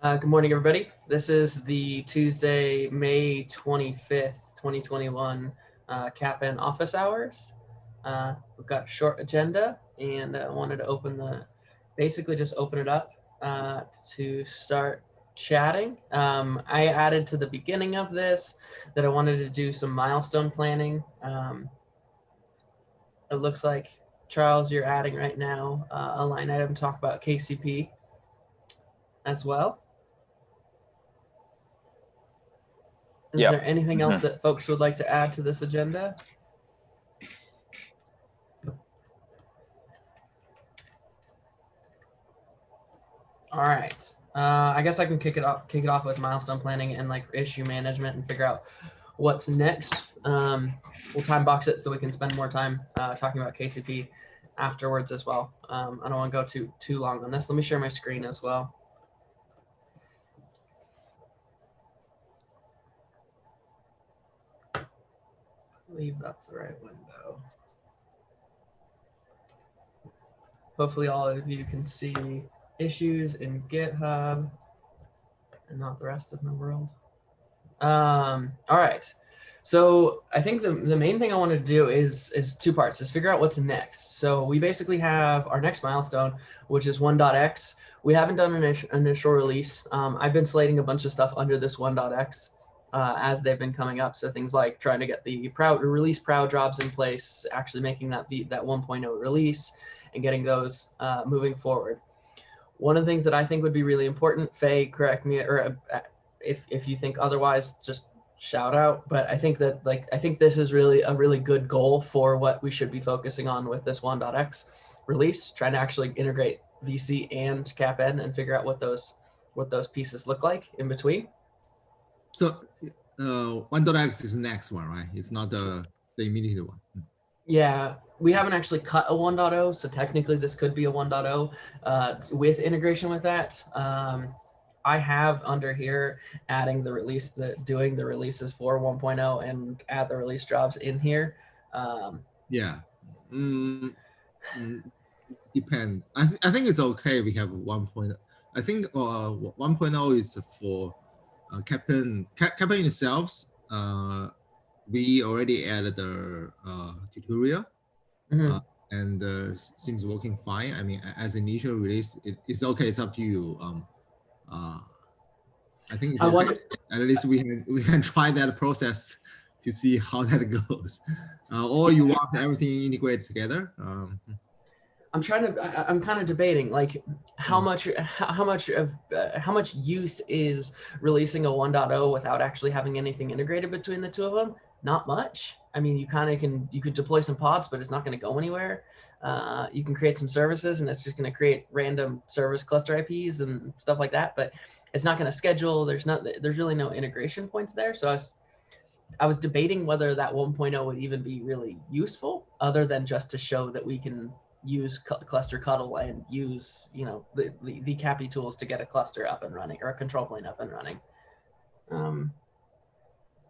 Good morning, everybody. This is the Tuesday, May 25th, 2021 CAPN office hours. We've got a short agenda and I wanted to basically just open it up to start chatting. I added to the beginning of this that I wanted to do some milestone planning. It looks like, Charles, you're adding right now a line item to talk about KCP as well. Is there anything else that folks would like to add to this agenda? All right. I guess I can kick it off with milestone planning and like issue management and figure out what's next. We'll time box it so we can spend more time talking about KCP afterwards as well. I don't want to go too long on this. Let me share my screen as well. I believe that's the right window. Hopefully all of you can see issues in GitHub and not the rest of my world. All right. So I think the main thing I want to do is two parts, is figure out what's next. So we basically have our next milestone, which is 1.x. We haven't done an initial release. I've been slating a bunch of stuff under this 1.x as they've been coming up. So things like trying to get the release proud jobs in place, actually making that 1.0 release and getting those moving forward. One of the things that I think would be really important, Faye, correct me, or if you think otherwise, just shout out. But I think that I think this is really a really good goal for what we should be focusing on with this 1.x release, trying to actually integrate VC and CAPN and figure out what those pieces look like in between. So 1.x is the next one, right? It's not the immediate one. Yeah, we haven't actually cut a 1.0, so technically this could be a 1.0 with integration with that. I have under here adding the release, doing the releases for 1.0 and add the release jobs in here. Yeah, depend. I think it's okay. We have 1.0. I think 1.0 is for CAPN itself. We already added the tutorial, and things working fine. I mean, as initial release, it's okay. It's up to you. I think at least we can try that process to see how that goes. Or you want everything integrated together? I'm kind of debating like how much use is releasing a 1.0 without actually having anything integrated between the two of them. Not much. I mean, you could deploy some pods, but it's not going to go anywhere. You can create some services and it's just going to create random service cluster IPs and stuff like that, but it's not going to schedule. There's really no integration points there. So I was debating whether that 1.0 would even be really useful, other than just to show that we can use cluster cuddle and use the CAPI tools to get a cluster up and running or a control plane up and running.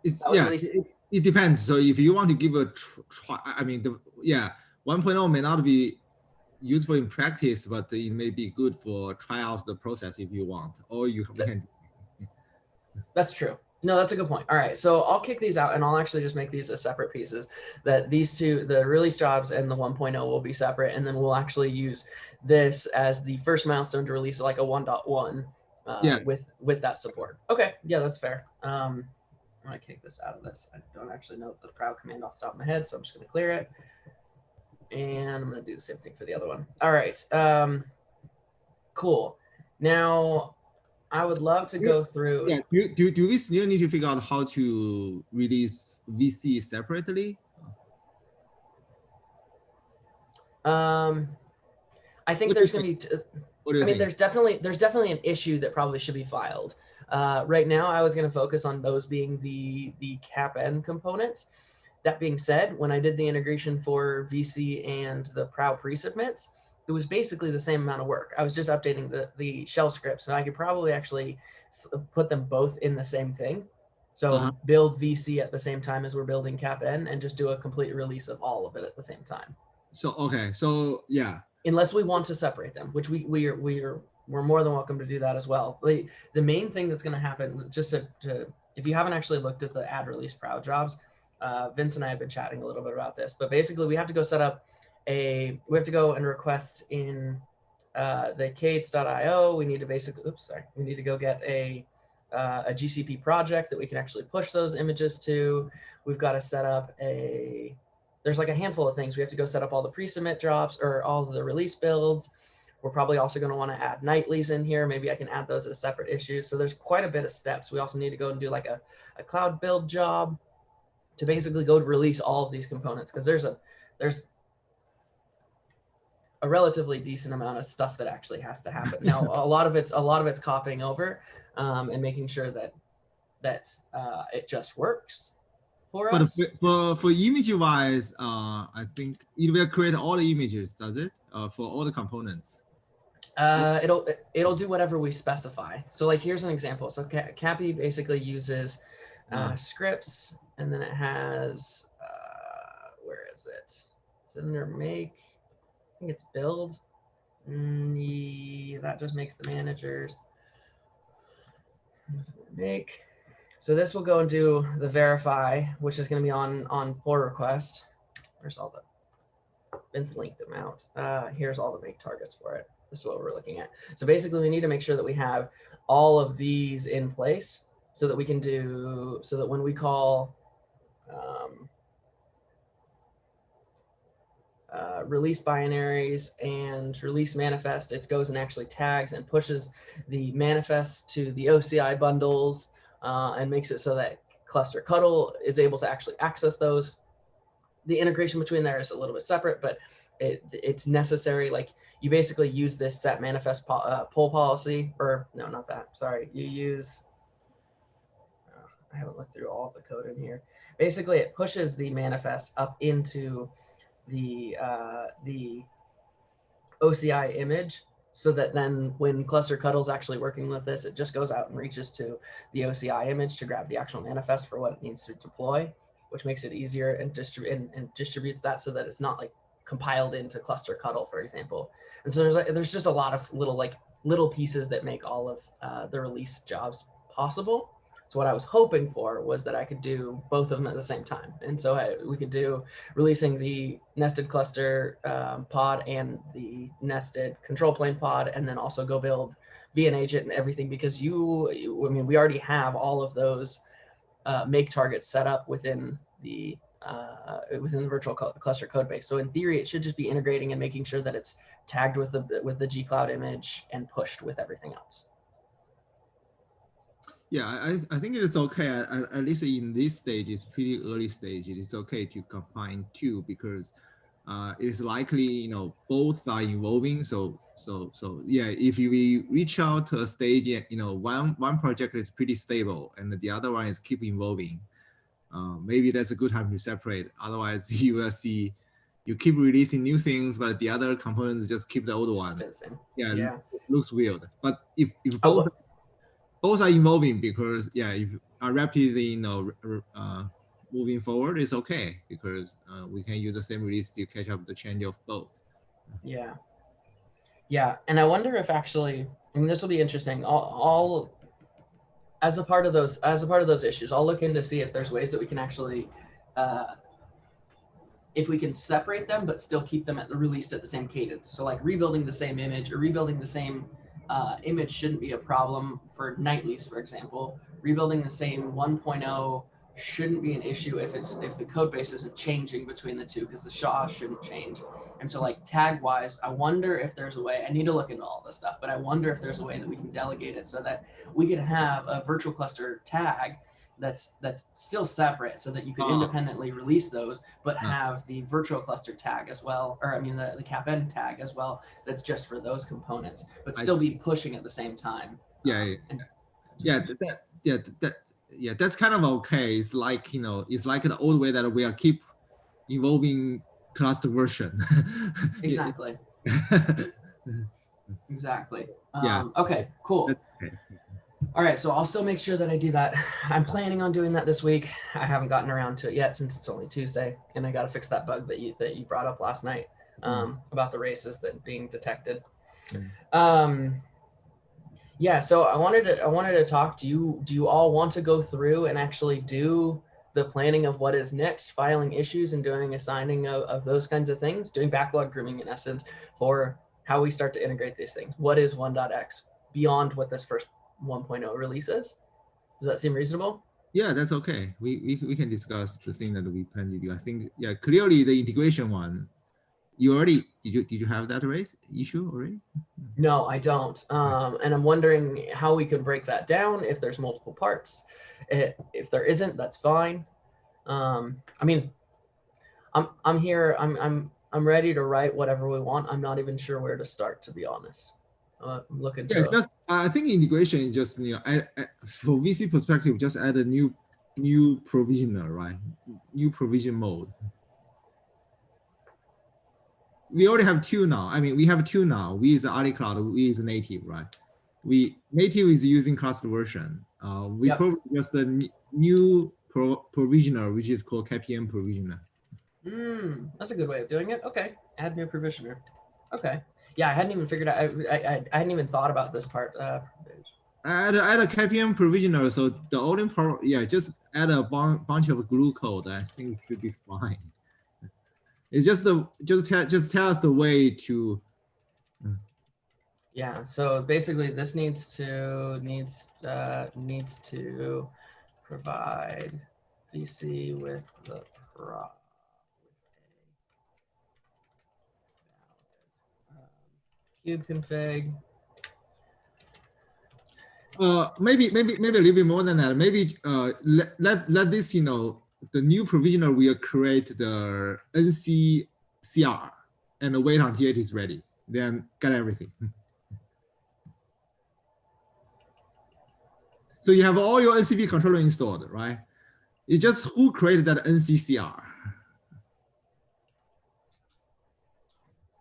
It depends. So if you want to give a try, I mean, 1.0 may not be useful in practice, but it may be good for try out the process if you want, or you can. That's true. No, that's a good point. All right, so I'll kick these out and I'll actually just make these as separate pieces, that these two, the release jobs and the 1.0 will be separate. And then we'll actually use this as the first milestone to release like a 1.1 with that support. Okay, yeah, that's fair. I'm gonna kick this out of this. I don't actually know the proud command off the top of my head, so I'm just gonna clear it. And I'm gonna do the same thing for the other one. All right, cool. Now, I would love to go through. Yeah, do we still need to figure out how to release VC separately? I think there's going to be. There's definitely an issue that probably should be filed. Right now, I was going to focus on those being the CAPN components. That being said, when I did the integration for VC and the PROW pre-submits, it was basically the same amount of work. I was just updating the shell scripts, and I could probably actually put them both in the same thing. So build VC at the same time as we're building CAPN and just do a complete release of all of it at the same time. So, okay. So yeah. Unless we want to separate them, which we we're more than welcome to do that as well. The main thing that's going to happen, just to if you haven't actually looked at the add release proud jobs, Vince and I have been chatting a little bit about this, but basically we have to go set up we have to go and request in the cadence.io. We need to basically, we need to go get a GCP project that we can actually push those images to. We've got to set up there's like a handful of things. We have to go set up all the pre-submit jobs or all the release builds. We're probably also going to want to add nightlies in here. Maybe I can add those as separate issues. So there's quite a bit of steps. We also need to go and do like a cloud build job to basically go to release all of these components, because there's a relatively decent amount of stuff that actually has to happen. Now, a lot of it's copying over and making sure that it just works for But us. for image wise, I think it will create all the images, does it? For all the components. It'll do whatever we specify. So like here's an example. So Cappy basically uses scripts, and then it has where is it? It's under make. I think it's build. That just makes the managers. Make. So this will go and do the verify, which is going to be on pull request. Where's all the Vince linked them out. Here's all the make targets for it. This is what we're looking at. So basically we need to make sure that we have all of these in place so that we can do, so that when we call release binaries and release manifest, it goes and actually tags and pushes the manifest to the OCI bundles and makes it so that Cluster Cuddle is able to actually access those. The integration between there is a little bit separate, but it's necessary. Like you basically use this set manifest pull policy, or no, not that. Sorry, you use. I haven't looked through all of the code in here. Basically, it pushes the manifest up into the OCI image, so that then when Cluster Cuddle's actually working with this, it just goes out and reaches to the OCI image to grab the actual manifest for what it needs to deploy, which makes it easier and distributes that so that it's not like compiled into Cluster Cuddle, for example. And so there's just a lot of little pieces that make all of the release jobs possible. So what I was hoping for was that I could do both of them at the same time. And so we could do releasing the nested cluster pod and the nested control plane pod, and then also go build be an agent and everything, because I mean, we already have all of those make targets set up within the virtual cluster code base. So in theory, it should just be integrating and making sure that it's tagged with the G Cloud image and pushed with everything else. Yeah, I think it is okay. At least in this stage, it's pretty early stage. It is okay to combine two, because it's likely both are evolving. So yeah, if we reach out to a stage, one project is pretty stable and the other one is keep evolving, maybe that's a good time to separate. Otherwise, you will see you keep releasing new things, but the other components just keep the old one. Yeah, it looks weird. But if both are evolving, because if are rapidly moving forward, it's okay, because we can use the same release to catch up the change of both. Yeah, and I wonder if actually, I mean, this will be interesting. All as a part of those issues, I'll look in to see if there's ways that we can actually if we can separate them but still keep them released at the same cadence. So like rebuilding the same image or rebuilding the same image shouldn't be a problem for nightlies, for example. Rebuilding the same 1.0 shouldn't be an issue if the code base isn't changing between the two, because the SHA shouldn't change. And so like tag wise, I wonder if there's a way, I need to look into all this stuff, but I wonder if there's a way that we can delegate it so that we could have a virtual cluster tag that's still separate, so that you could independently release those, but have the virtual cluster tag as well, or I mean the CapN tag as well, that's just for those components, but still be pushing at the same time. That's kind of okay. It's like it's like the old way that we are keep evolving cluster version. Exactly. Exactly. Okay, cool. Okay. All right, so I'll still make sure that I do that. I'm planning on doing that this week. I haven't gotten around to it yet since it's only Tuesday, and I got to fix that bug that you brought up last night about the races that being detected. Yeah, so I wanted to talk. Do you all want to go through and actually do the planning of what is next, filing issues and doing assigning of those kinds of things, doing backlog grooming in essence for how we start to integrate these things? What is 1.x beyond what this first 1.0 release is? Does that seem reasonable? Yeah, that's okay. We can discuss the thing that we plan to do. I think, yeah, clearly the integration one, you already, did you have that race issue already? No, I don't. And I'm wondering how we could break that down if there's multiple parts. If there isn't, that's fine. I mean, I'm here. I'm ready to write whatever we want. I'm not even sure where to start, to be honest. I'm looking Yeah, to. just I think integration is just, for VC perspective, just add a new provisioner, right? New provision mode. We already have two now. I mean, we have two now. We is Ali Cloud, we is native, right? We native is using cluster version. We Yep. probably just a new provisioner, which is called KPM provisioner. That's a good way of doing it. Okay. Add new provisioner. Okay. Yeah, I hadn't even figured out. I hadn't even thought about this part. Add a KPM provisioner. So the only part, yeah, just add a bunch of glue code. I think it should be fine. It's just tell us the way to. Yeah. So basically, this needs to provide VC with the cube config. Maybe a little bit more than that. Maybe let this, the new provisioner will create the NC CR and wait until it is ready. Then get everything. So you have all your NCP controller installed, right? It's just who created that NCCR.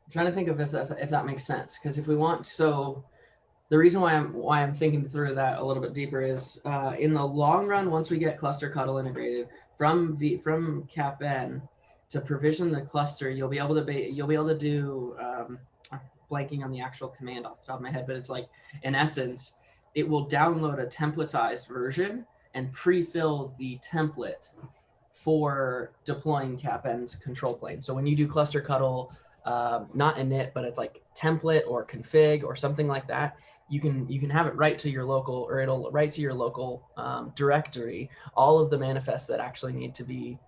I'm trying to think of if that makes sense, because if we want, so the reason why I'm thinking through that a little bit deeper is in the long run, once we get cluster cuddle integrated from CapN to provision the cluster, you'll be able to do blanking on the actual command off the top of my head, but it's like, in essence, it will download a templatized version and pre-fill the template for deploying CapN's control plane. So when you do cluster cuddle, not init, but it's like template or config or something like that, you can have it right to your local, or it'll write to your local directory all of the manifests that actually need to be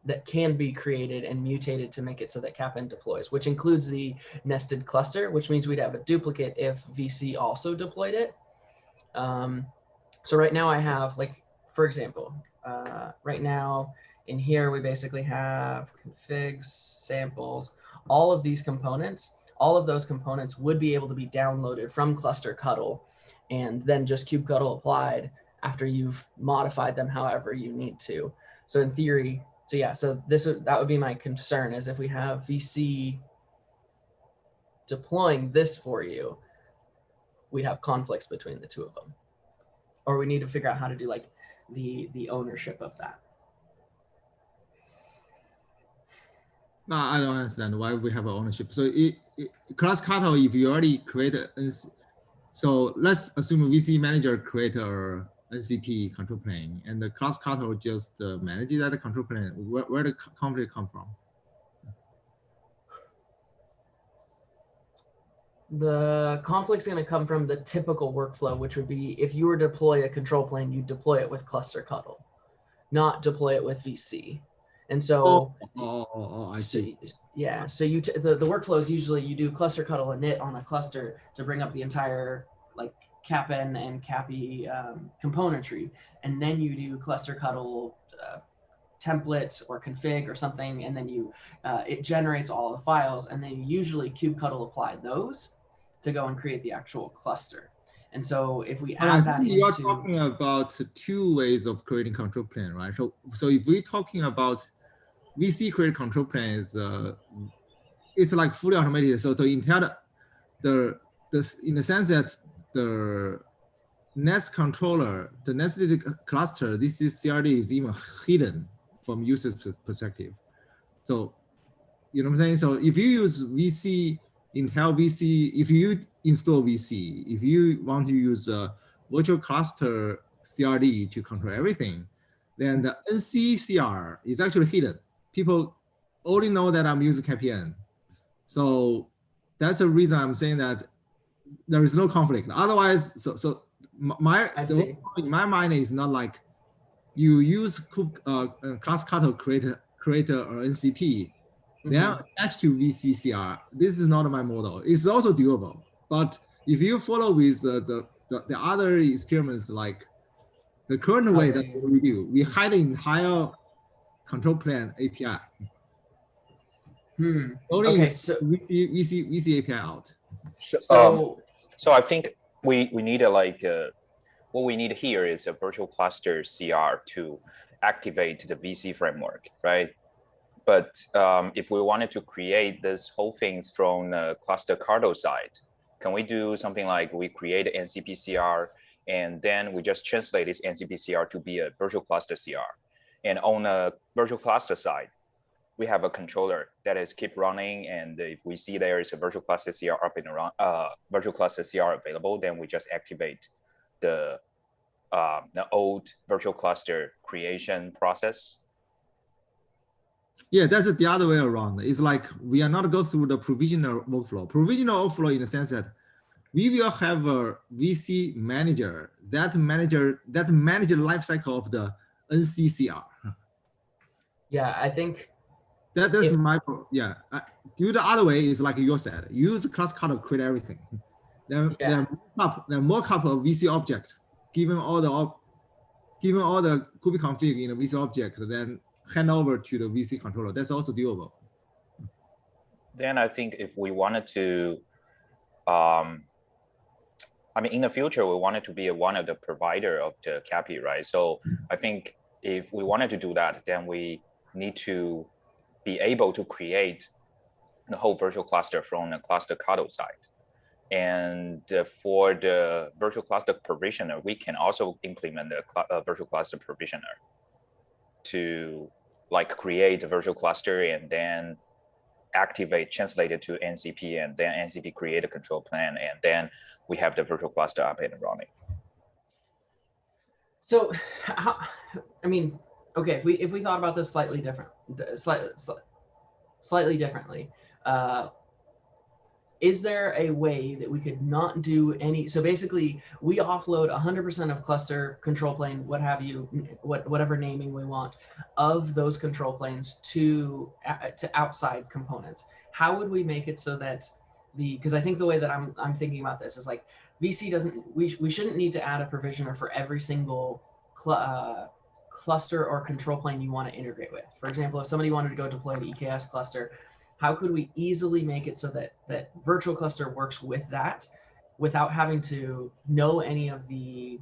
that can be created and mutated to make it so that CapN deploys, which includes the nested cluster, which means we'd have a duplicate if VC also deployed it. So right now I have, like, for example, right now in here, we basically have configs, samples, all of these components. All of those components would be able to be downloaded from cluster cuddle and then just kubectl applied after you've modified them however you need to. So in theory, so yeah, so that would be my concern, is if we have VC deploying this for you, we'd have conflicts between the two of them. Or we need to figure out how to do like the ownership of that. No, I don't understand why we have ownership. So class cuddle, if you already create so let's assume VC manager create a NCP control plane, and the class cuddle just manages that control plane. Where the conflict come from? The conflict's going to come from the typical workflow, which would be if you were to deploy a control plane, you deploy it with cluster cuddle, not deploy it with VC. And so, I see. Yeah, so the workflow is usually you do cluster cuddle init on a cluster to bring up the entire like CapN and CAPI componentry, and then you do cluster cuddle template or config or something, and then you it generates all the files, and then you usually kubectl apply those to go and create the actual cluster. And so if we add that into, you are talking about two ways of creating control plane, right? So if we're talking about VC create control plane, is it's like fully automated. So to entail the in the sense that the Nest controller, the nested cluster, this is CRD is even hidden from user's perspective. So, you know what I'm saying? So if you use VC Intel VC, if you install VC, if you want to use a virtual cluster CRD to control everything, then the NCCR is actually hidden. People only know that I'm using KPN. So that's the reason I'm saying that there is no conflict. Otherwise, so in my mind is not like you use class cutter creator or NCP, then attached to VCCR. This is not my model. It's also doable, but if you follow with the other experiments, like the current way that we do, we hide the entire control plane API. Only Okay, so VC API out. So I think we need a what we need here is a virtual cluster CR to activate the VC framework, right? But if we wanted to create this whole things from the cluster kernel side, can we do something like we create an NCP CR and then we just translate this NCP CR to be a virtual cluster CR? And on the virtual cluster side, we have a controller that is keep running, and if we see there is a virtual cluster CR up and around, virtual cluster CR available, then we just activate the old virtual cluster creation process. Yeah, that's the other way around. It's like we are not go through the provisional workflow. Provisional workflow in the sense that we will have a VC manager that manage the life cycle of the NCCR. Yeah, I think that's my do the other way is like you said, use class cutter create everything. Then mock up a VC object, given all the Kubi config in a VC object, then hand over to the VC controller. That's also doable. Then I think if we wanted to, I mean, in the future, we wanted to be one of the provider of the CAPI, right? So I think if we wanted to do that, then we need to be able to create the whole virtual cluster from the cluster kernel side. And for the virtual cluster provisioner, we can also implement the virtual cluster provisioner to like create a virtual cluster and then activate, translate it to NCP, and then NCP create a control plan, and then we have the virtual cluster up and running. So, I mean, okay, if we thought about this slightly differently, is there a way that we could not do any? So basically, we offload 100% of cluster control plane, what have you, whatever naming we want, of those control planes to outside components. How would we make it so that because I think the way that I'm thinking about this is like VC doesn't, we shouldn't need to add a provisioner for every single cluster or control plane you want to integrate with. For example, if somebody wanted to go deploy an EKS cluster, how could we easily make it so that virtual cluster works with that without having to know any of the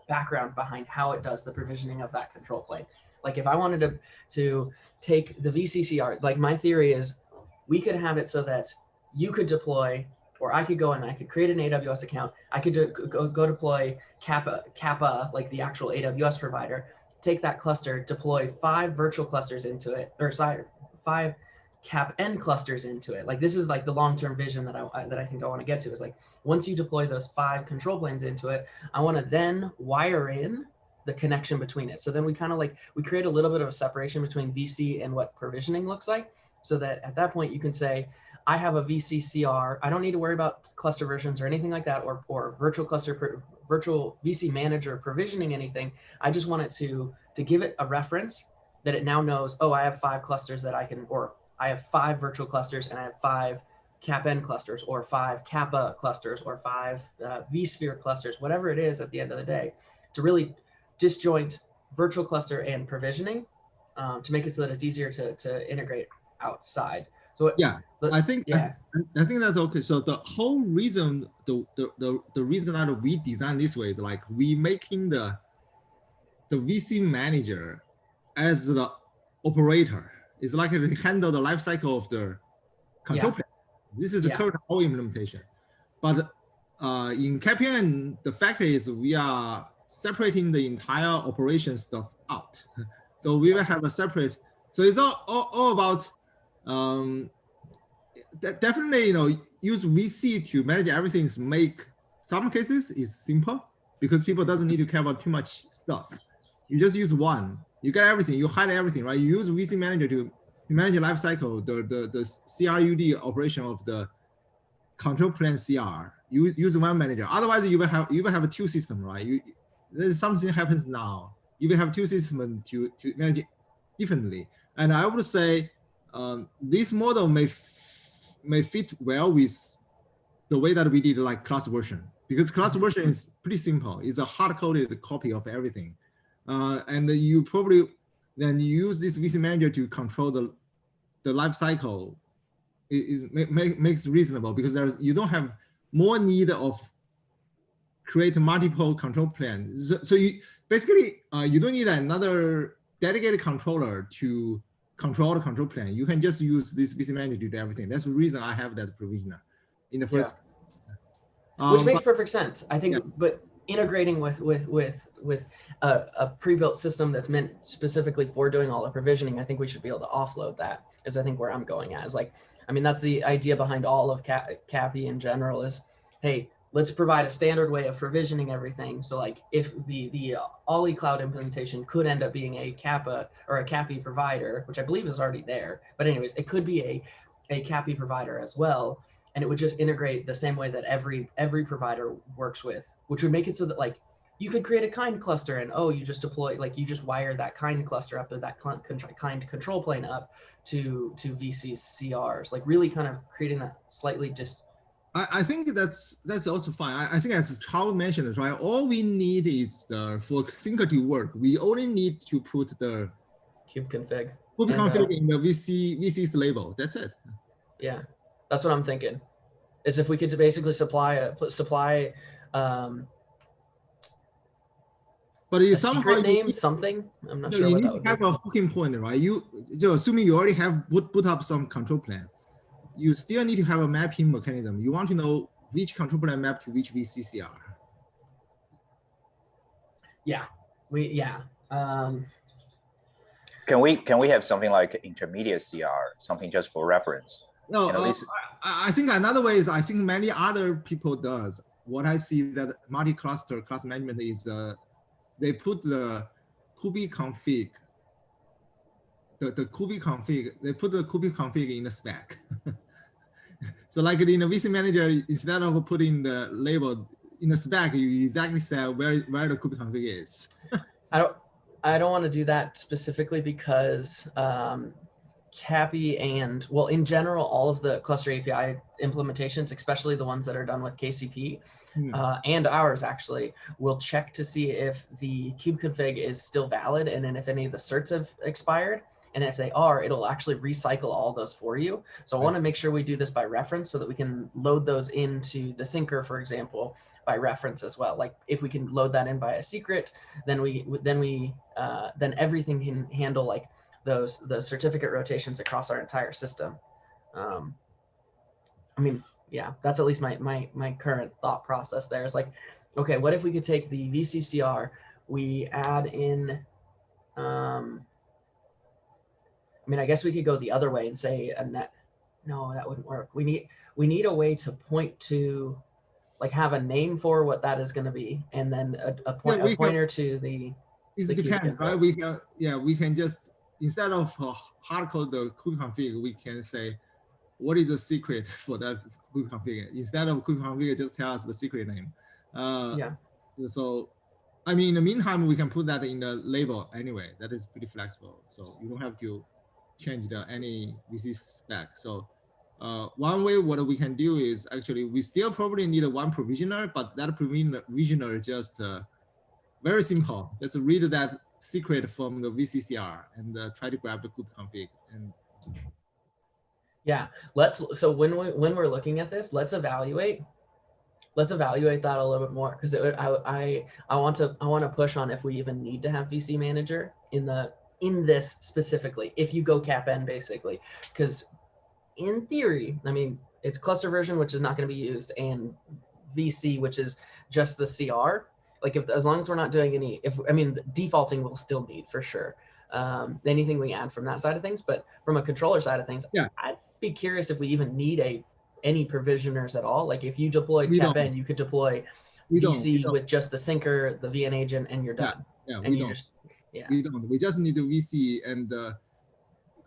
background behind how it does the provisioning of that control plane? Like if I wanted to take the VCCR, like my theory is we could have it so that you could deploy, or I could go and I could create an AWS account. I could go deploy Kappa, like the actual AWS provider, take that cluster, deploy 5 virtual clusters into it, or sorry, 5 CAPN clusters into it. Like this is like the long-term vision that I think I want to get to, is like once you deploy those 5 control planes into it, I want to then wire in the connection between it. So then we kind of like, we create a little bit of a separation between VC and what provisioning looks like, so that at that point you can say, I have a VCCR. I don't need to worry about cluster versions or anything like that, or virtual cluster, virtual VC manager provisioning anything. I just want it to give it a reference that it now knows, oh, I have 5 clusters that I can, or I have 5 virtual clusters and I have 5 CAPN clusters, or 5 Kappa clusters, or 5 vSphere clusters, whatever it is at the end of the day, to really disjoint virtual cluster and provisioning to make it so that it's easier to integrate outside. So I think that's okay. So the whole reason, the reason that we design this way is like we making the VC manager as the operator. It's like it handle the life cycle of the control plane. This is the current whole implementation. But in KPN, the fact is we are separating the entire operation stuff out. So we will have a separate. So it's all about definitely, use VC to manage everything. Make some cases is simple because people doesn't need to care about too much stuff. You just use one. You get everything. You hide everything, right? You use VC manager to manage the life cycle, the CRUD operation of the control plane CR. Use one manager. Otherwise, you will have a two system, right? There's something happens now. You will have two systems to manage it differently. And I would say this model may fit well with the way that we did like class version, because class version is pretty simple. It's a hard-coded copy of everything. And you probably then use this VC manager to control the life cycle. Makes reasonable because you don't have more need of create multiple control plans. So you basically you don't need another dedicated controller to control the control plane. You can just use this VC manager to do everything. That's the reason I have that provisioner in the first. Which makes perfect sense, I think. But integrating with a pre-built system that's meant specifically for doing all the provisioning, I think we should be able to offload that. Is I think where I'm going at is like, I mean, that's the idea behind all of CAPI in general is, hey, let's provide a standard way of provisioning everything. So like if the Ollie Cloud implementation could end up being a Kappa or a CAPI provider, which I believe is already there, but anyways, it could be a CAPI provider as well. And it would just integrate the same way that every provider works with, which would make it so that like you could create a kind cluster and you just deploy, like you just wire that kind cluster up to that kind control plane up to VC's CRs, like really kind of creating that slightly just. I think that's also fine. I think as Charles mentioned, right, all we need is for Sync to work, we only need to put the kubeconfig in the VC's label. That's it. Yeah, that's what I'm thinking. Is if we could basically supply but you somehow secret name something. I'm not sure. You what need to have a hooking point, right? You assuming you already have put up some control plan, you still need to have a mapping mechanism. You want to know which control plan map to which VCCR. Yeah, Can we have something like intermediate CR, something just for reference? No, I think another way is I think many other people does. What I see that multi-cluster class management is they put the kubeconfig, the kubeconfig, they put the kubeconfig in the spec. So like in the VC manager, instead of putting the label in the spec, you exactly say where the kubeconfig is. I don't want to do that specifically because CAPI and, well, in general, all of the cluster API implementations, especially the ones that are done with KCP and ours actually, will check to see if the kubeconfig is still valid and then if any of the certs have expired. And if they are, it'll actually recycle all those for you. So I want to make sure we do this by reference so that we can load those into the syncer, for example, by reference as well. Like if we can load that in by a secret, then everything can handle like those certificate rotations across our entire system. I mean, yeah, that's at least my current thought process there is like, okay, what if we could take the VCCR, we add in, I mean, I guess we could go the other way and say a net. No, that wouldn't work. We need a way to point to, like, have a name for what that is going to be, and then a pointer to the. It depends, right? We can just, instead of hard code the kubeconfig, we can say what is the secret for that kubeconfig. Instead of kubeconfig, just tell us the secret name. So, I mean, in the meantime, we can put that in the label anyway. That is pretty flexible, so you don't have to change any VC spec. So one way what we can do is actually we still probably need one provisioner, but that provisioner just very simple. Just read that secret from the VCCR and try to grab the kubeconfig. And yeah, so when we're looking at this, let's evaluate that a little bit more, because I want to push on if we even need to have VC manager in this specifically, if you go CAPN basically, because in theory, I mean, it's cluster version, which is not going to be used, and VC, which is just the CR. Like as long as we're not doing defaulting we'll still need for sure. Anything we add from that side of things, but from a controller side of things, yeah, be curious if we even need any provisioners at all. Like if you deployed We don't. CapN, you could deploy We VC don't. with just the syncer, the VN agent, and you're done. Yeah, and we you don't. just We don't. We just need the VC, and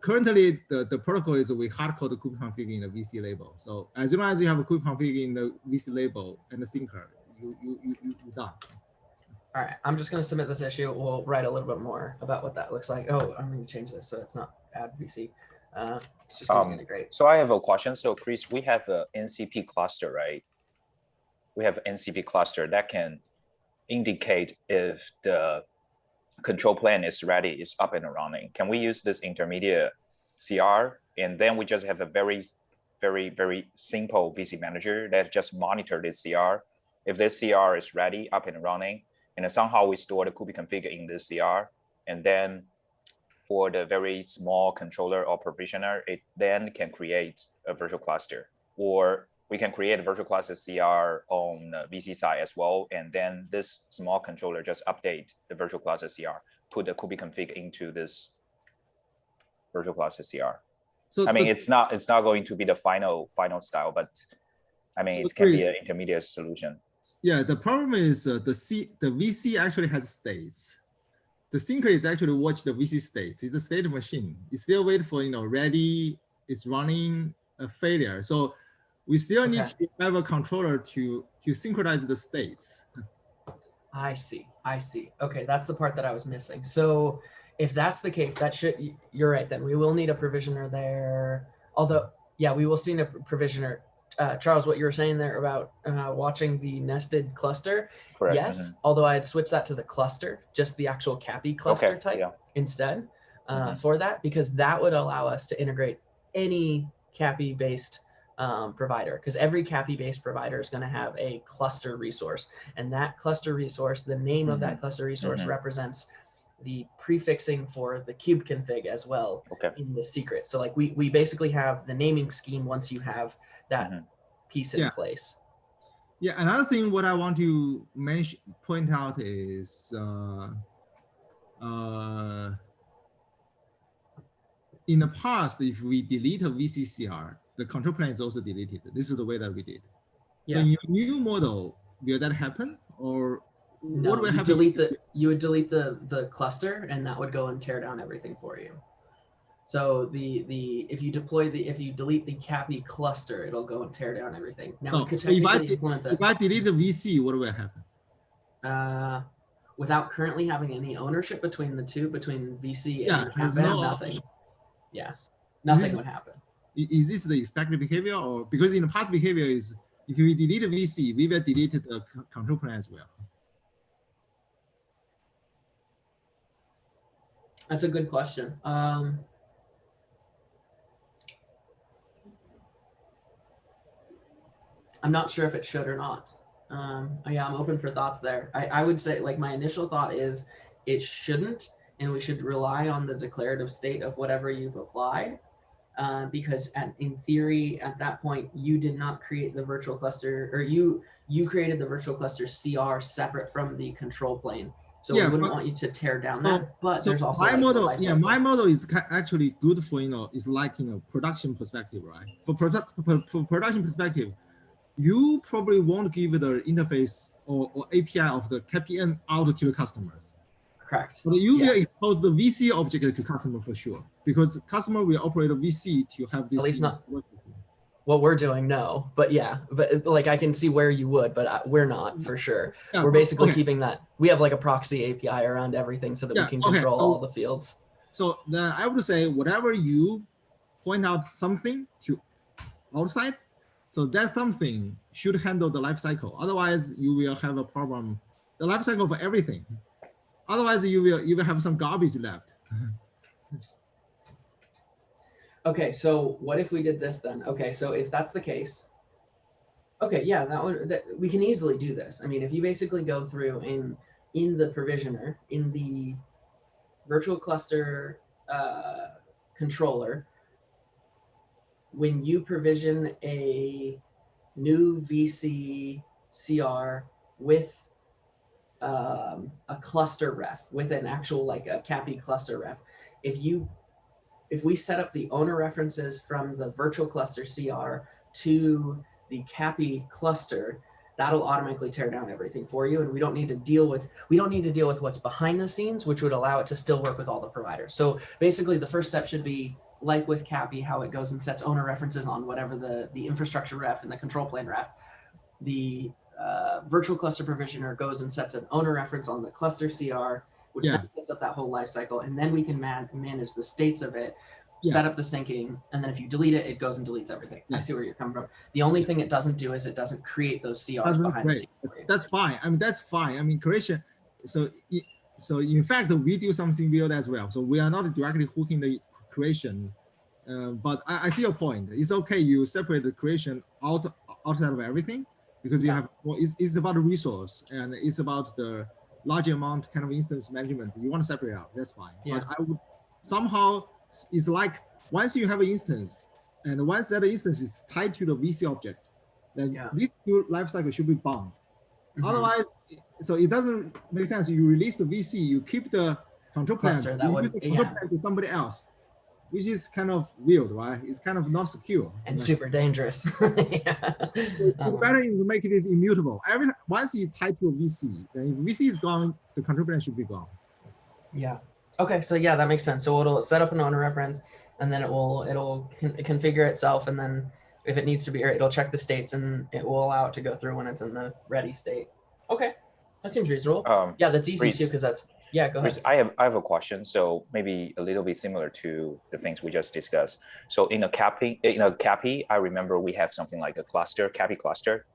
currently the protocol is we hardcode the kubectl config in the VC label. So as soon as you have a kubectl config in the VC label and the syncer, you done. All right, I'm just going to submit this issue. We'll write a little bit more about what that looks like. Oh, I'm going to change this so it's not add VC. It's just going to integrate. So I have a question. So Chris, we have a NCP cluster, right? We have NCP cluster that can indicate if the control plane is ready, is up and running. Can we use this intermediate CR? And then we just have a very, very, very simple VC manager that just monitor this CR. If this CR is ready, up and running, and then somehow we store the kubectl config in this CR, and then for the very small controller or provisioner, it then can create a virtual cluster, or we can create a virtual cluster CR on the VC side as well. And then this small controller just update the virtual cluster CR, put the kubectl config into this virtual cluster CR. So I mean, it's not going to be the final style, but I mean, So it can be an intermediate solution. Yeah, the problem is the VC actually has states. The syncer is actually watch the VC states. It's a state machine. It still wait for ready, it's running, a failure. So we still need to have a controller to synchronize the states. I see. Okay, that's the part that I was missing. So if that's the case, you're right, then we will need a provisioner there. Although, yeah, we will still need a provisioner. Charles, what you were saying there about watching the nested cluster. Correct. Yes, although I'd switch that to the cluster, just the actual CAPI cluster type instead for that, because that would allow us to integrate any CAPI based provider, because every CAPI based provider is going to have a cluster resource, and that cluster resource, the name of that cluster resource represents the prefixing for the kube config as well in the secret. So like we basically have the naming scheme once you have that piece in place. Yeah, another thing what I want to point out is in the past, if we delete a VCCR, the control plane is also deleted. This is the way that we did. So in your new model, will that happen, or no, what will happen? You would delete the cluster, and that would go and tear down everything for you. So if you delete the CAPI cluster, it'll go and tear down everything. Now we could technically implement that. If I delete the VC, what will happen? Without currently having any ownership between the two, between VC and CapN, nothing. Yeah, nothing would happen. Is this the expected behavior, or because in the past behavior is if we delete the VC, we will delete the control plane as well? That's a good question. I'm not sure if it should or not. Yeah, I'm open for thoughts there. I would say, like, my initial thought is it shouldn't, and we should rely on the declarative state of whatever you've applied, because in theory, at that point, you did not create the virtual cluster, or you created the virtual cluster CR separate from the control plane. So we wouldn't want you to tear down that, but there's also my model. my model is actually good for is like production perspective, right? For production perspective, you probably won't give the interface or API of the CapN out to the customers. Correct. But you will expose the VC object to customer for sure, because customer will operate a VC to have this. At least not what we're doing, no. But yeah, but like I can see where you would, but we're not for sure. Yeah, we're basically keeping that. We have like a proxy API around everything so that we can control all the fields. So then I would say whatever you point out something to outside, so that something should handle the life cycle. Otherwise, you will have a problem. The life cycle for everything. Otherwise, you will have some garbage left. Okay, so what if we did this then? Okay, so if that's the case, okay, yeah, we can easily do this. I mean, if you basically go through in the provisioner, in the virtual cluster controller, when you provision a new VC CR with a cluster ref, with an actual like a CAPI cluster ref, if you if we set up the owner references from the virtual cluster CR to the CAPI cluster, that'll automatically tear down everything for you, and we don't need to deal with what's behind the scenes, which would allow it to still work with all the providers. So basically, the first step should be like with CAPI, how it goes and sets owner references on whatever the infrastructure ref and the control plane ref. The virtual cluster provisioner goes and sets an owner reference on the cluster CR, which then sets up that whole life cycle, and then we can manage the states of it, set up the syncing, and then if you delete it, it goes and deletes everything. I see where you're coming from. The only thing it doesn't do is it doesn't create those CRs behind the scenes for you. That's fine. I mean, that's fine. I mean, creation. So in fact, we do something weird as well. So we are not directly hooking the creation, but I see your point. It's okay. You separate the creation outside of everything, because you have, well, it's about the resource and it's about the large amount kind of instance management. You want to separate out, that's fine. But I would somehow, it's like once you have an instance and once that instance is tied to the VC object, then these two lifecycle should be bound. Otherwise, so it doesn't make sense. You release the VC, you keep the control plan, Cluster, you use the control plan to somebody else, which is kind of weird, right? It's kind of not secure and super dangerous. The better is to make this immutable. Once you tie to a VC, then if VC is gone, the control plan should be gone. Yeah. Okay. So yeah, that makes sense. So it'll set up an owner reference, and then it'll configure itself, and then if it needs to be, it'll check the states, and it will allow it to go through when it's in the ready state. Okay, that seems reasonable. Yeah, that's easy too, because that's. Yeah, go ahead. Chris, I have a question. So maybe a little bit similar to the things we just discussed. So in a CAPI, I remember we have something like a cluster, CAPI cluster.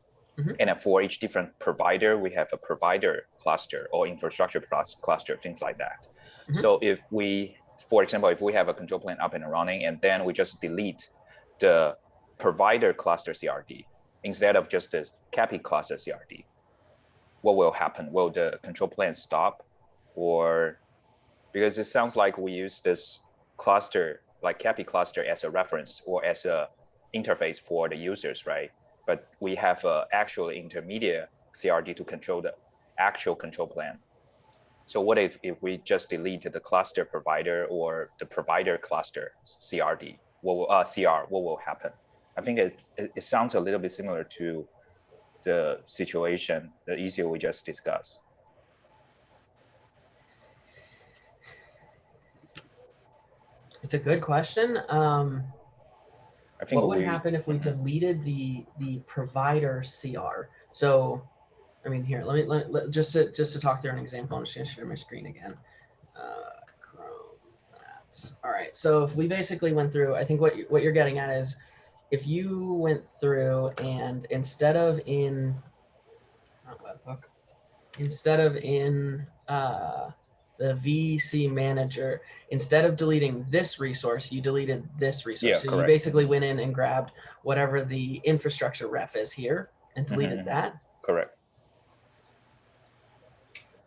And for each different provider, we have a provider cluster or infrastructure cluster, things like that. So if we, for example, if we have a control plane up and running, and then we just delete the provider cluster CRD instead of just the CAPI cluster CRD, what will happen? Will the control plane stop? Or because it sounds like we use this cluster, like CAPI cluster, as a reference or as a interface for the users, right? But we have an actual intermediate CRD to control the actual control plane. So what if we just delete the cluster provider or the provider cluster CRD? CR, what will happen? I think it sounds a little bit similar to the situation, the issue we just discussed. It's a good question. I think what would happen if we deleted the provider CR? So, I mean, here, let just to talk through an example. I'm just gonna share my screen again. All right. So if we basically went through, I think what you're getting at is, if you went through and instead of in the VC manager, instead of deleting this resource, you deleted this resource. Yeah, so correct. You basically went in and grabbed whatever the infrastructure ref is here and deleted that. Correct.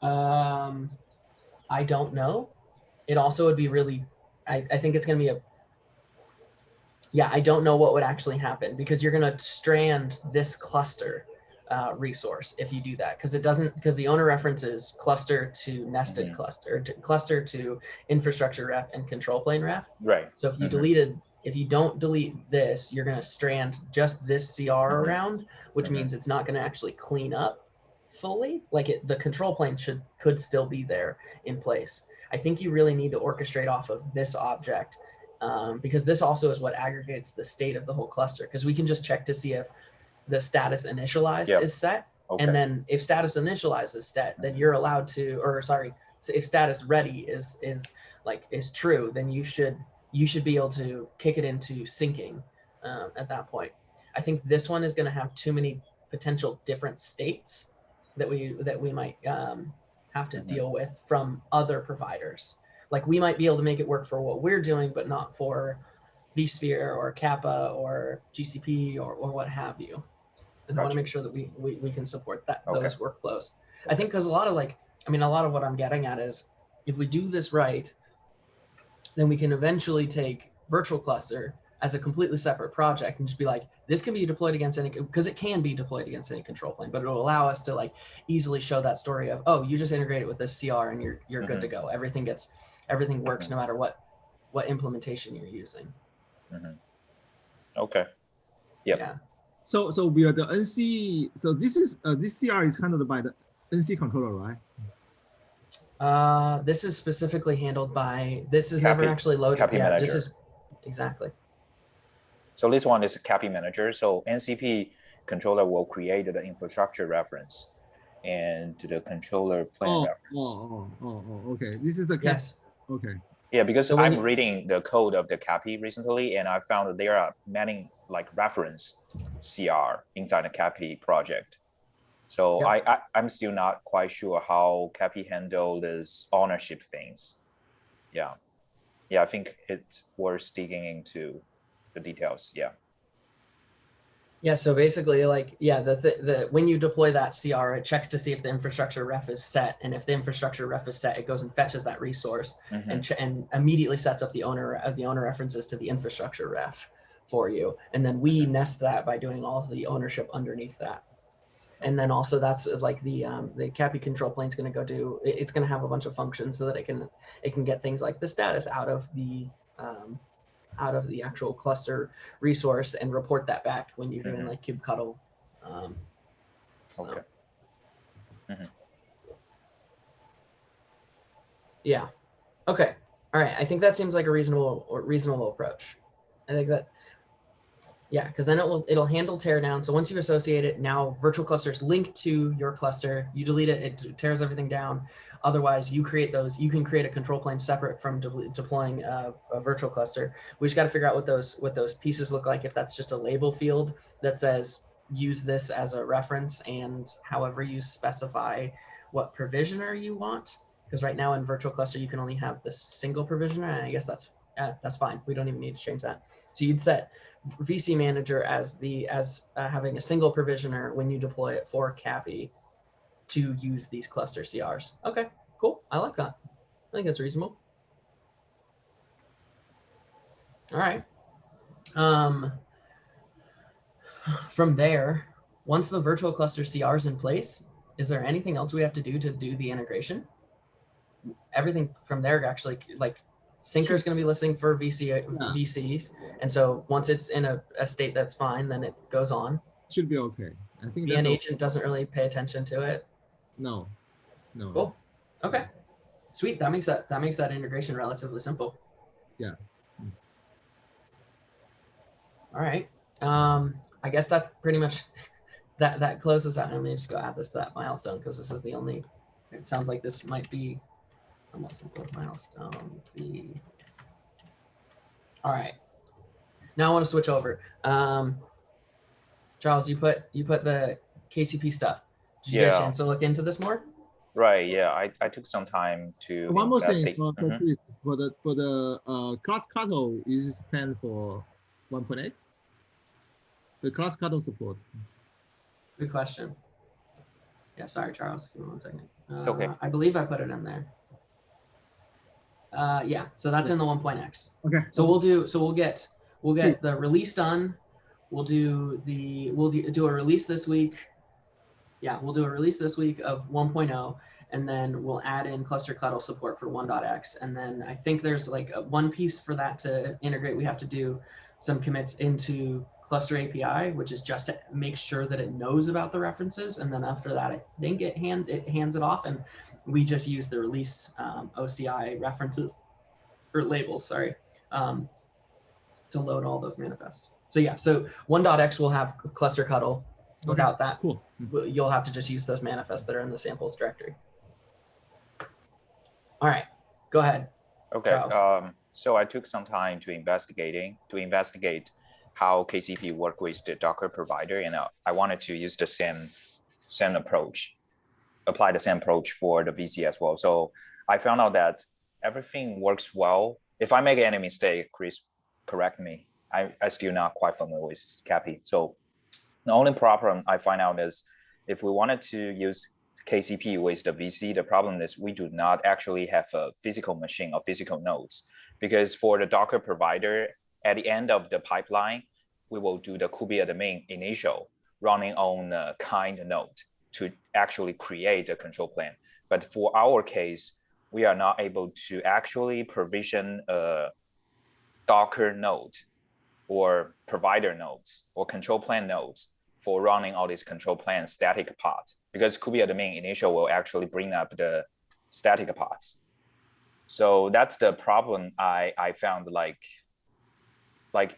I don't know. It also would be really, I think it's going to be I don't know what would actually happen, because you're going to strand this cluster resource if you do that, because the owner reference is cluster to nested cluster to infrastructure ref and control plane ref. Right. So if you don't delete this, you're going to strand just this CR around, which means it's not going to actually clean up fully. Like the control plane could still be there in place. I think you really need to orchestrate off of this object, because this also is what aggregates the state of the whole cluster, because we can just check to see if the status initialized is set. Okay. And then if status initialized is set, then you're allowed to, so if status ready is true, then you should be able to kick it into syncing at that point. I think this one is going to have too many potential different states that we might have to deal with from other providers. Like we might be able to make it work for what we're doing, but not for vSphere or Kappa or GCP or what have you. And I want to make sure that we can support those workflows. I think because a lot of what I'm getting at is, if we do this right, then we can eventually take virtual cluster as a completely separate project and just be like, this can be deployed against any, because it can be deployed against any control plane, but it'll allow us to easily show that story of, oh, you just integrate it with this CR and you're good to go. Everything works no matter what what implementation you're using. Okay. Yep. Yeah. So we are the NC. So this is this CR is handled by the NC controller, right? This is specifically handled by. This is never CAPI actually loaded. Yeah, manager. this is exactly. So this one is a CAPI manager. So NCP controller will create the infrastructure reference and the controller plane reference. Okay. This is the yes. Okay. Yeah, because so I'm reading the code of the CAPI recently, and I found that there are many like reference CR inside the CAPI project. So yep. I'm still not quite sure how CAPI handle this ownership things. Yeah. Yeah, I think it's worth digging into the details. Yeah. Yeah, so basically, like, yeah, the when you deploy that CR, it checks to see if the infrastructure ref is set, and if the infrastructure ref is set, it goes and fetches that resource and immediately sets up the owner references to the infrastructure ref for you, and then we nest that by doing all of the ownership underneath that. And then also that's like the CAPI control plane is going to go do. It's going to have a bunch of functions so that it can get things like the status out of the actual cluster resource and report that back when you're doing like kubectl. Okay. Yeah. Okay. All right. I think that seems like a reasonable approach. I think that. Yeah, because then it'll handle teardown. So once you associate it, now virtual clusters linked to your cluster. You delete it, it tears everything down. Otherwise, you create those. You can create a control plane separate from deploying a virtual cluster. We just got to figure out what those pieces look like. If that's just a label field that says use this as a reference, and however you specify what provisioner you want. Because right now in virtual cluster you can only have the single provisioner, and I guess that's fine. We don't even need to change that. So you'd set VC manager as having a single provisioner when you deploy it for CAPI to use these cluster CRs. Okay, cool. I like that. I think that's reasonable. All right. From there, once the virtual cluster CR is in place, is there anything else we have to do the integration? Everything from there actually, like, Syncer is going to be listening for VCs, and so once it's in a state that's fine, then it goes on. Should be okay. I think VN agent doesn't really pay attention to it. No. Cool. Okay. Sweet. That makes that integration relatively simple. Yeah. All right. I guess that pretty much that closes out. Let me just go add this to that milestone because this is the only. It sounds like this might be somewhat simple milestone. All right. Now I want to switch over. Charles, you put the KCP stuff. Did you get a chance to look into this more? Right. Yeah, I took some time to. One more thing for the class cutoff is planned for 1.x. The class cutoff support. Good question. Yeah, sorry, Charles. Give me 1 second. It's okay. I believe I put it in there. Yeah, so that's in the 1.x. Okay. So we'll get the release done. We'll do a release this week. Yeah, we'll do a release this week of 1.0, and then we'll add in cluster cutoff support for 1.x. And then I think there's like one piece for that to integrate. We have to do some commits into cluster API, which is just to make sure that it knows about the references. And then after that, I think it hands it off, and we just use the release OCI references or labels, sorry, to load all those manifests. So yeah, so 1.x will have cluster cuddle. Without that, cool. You'll have to just use those manifests that are in the samples directory. All right, go ahead. Okay. So I took some time to investigate how KCP work with the Docker provider, and I wanted to use the same approach, apply the same approach for the VC as well. So I found out that everything works well. If I make any mistake, Chris, correct me. I still not quite familiar with CAPI. So the only problem I find out is if we wanted to use KCP with the VC, the problem is we do not actually have a physical machine or physical nodes, because for the Docker provider, at the end of the pipeline, we will do the kubeadmin initial running on a kind node to actually create a control plane. But for our case, we are not able to actually provision a Docker node or provider nodes or control plane nodes for running all these control plane static pods, because kubeadmin initial will actually bring up the static pods. So that's the problem I found, like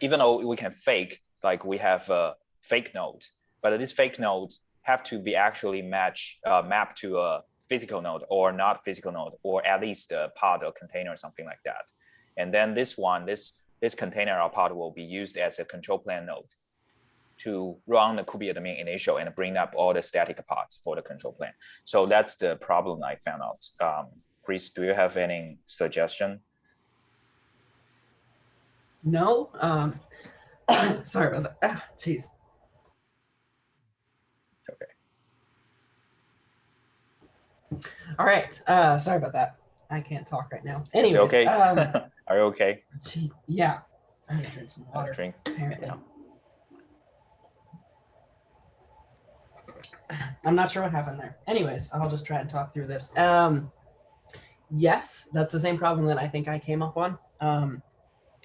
even though we can fake, like we have a fake node, but this fake node have to be actually mapped to a physical node or not physical node, or at least a pod or container or something like that. And then this container or pod will be used as a control plane node to run the kubeadmin initial and bring up all the static pods for the control plane. So that's the problem I found out. Chris, do you have any suggestion? No. Sorry about that. Jeez. It's okay. All right. Sorry about that. I can't talk right now. Anyways, okay. Are you okay? Gee, yeah. I need to drink some water. Drink. Apparently. I'm not sure what happened there. Anyways, I'll just try and talk through this. Yes, that's the same problem that I think I came up on.